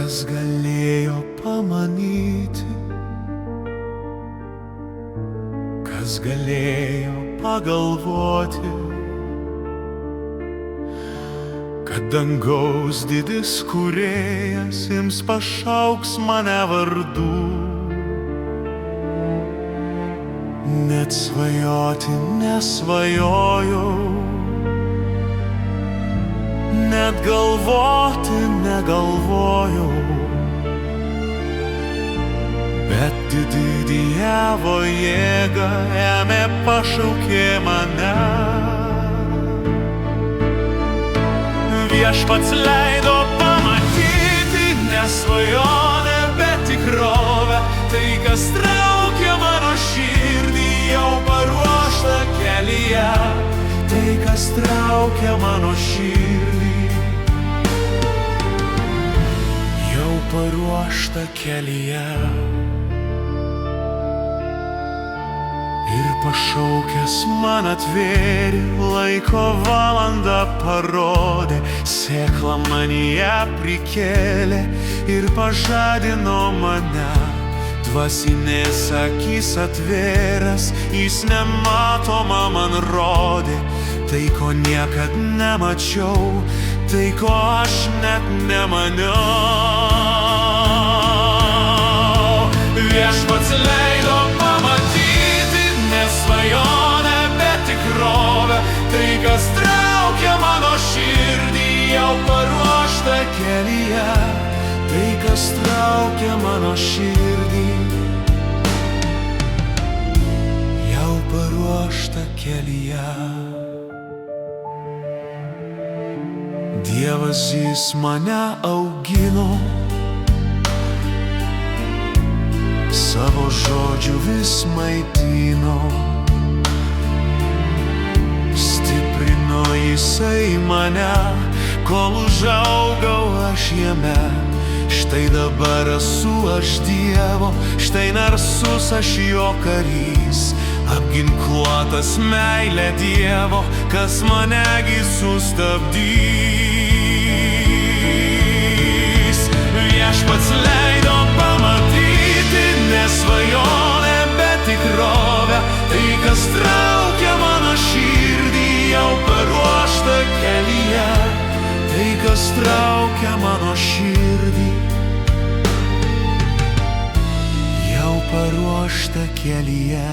Kas galėjo pamanyti, kas galėjo pagalvoti, kad dangaus didis kūrėjas ims pašauks mane vardu. Net svajoti nesvajojau, net galvoti negalvojau, bet didi Dievo jėga ėmė pašaukė mane. Viešpats leido pamatyti ne svajonę, bet tikrovę, tai kas traukia mano širdį jau paruošta kelyje, tai kas traukia mano širdį jau paruošta kelyje. Ir pašaukęs man atvėrė, laiko valandą parodė, sėklą manyje prikėlė ir pažadino mane. Dvasinės akis atvėręs, jis nematoma man rodė, tai ko niekad nemačiau, tai ko aš net nemaniau. Viešpats leido pamatyti ne svajonę, bet tikrovę, tai kas traukia mano širdį jau paruošta kelyje, tai kas traukia mano širdį jau paruošta kelyje. Dievas jis mane augino, savo žodžiu vis maitino, stiprino jisai mane, kol užaugau aš jame. Štai dabar esu aš Dievo, štai narsus aš jo karys, apginkluotas meilė Dievo, kas manegi sustabdys. Viešpats leido pamatyti ne svajonę, bet tikrovę, tai kas traukia mano širdį jau paruošta kelyje, tai kas traukia mano širdį jau paruošta kelyje.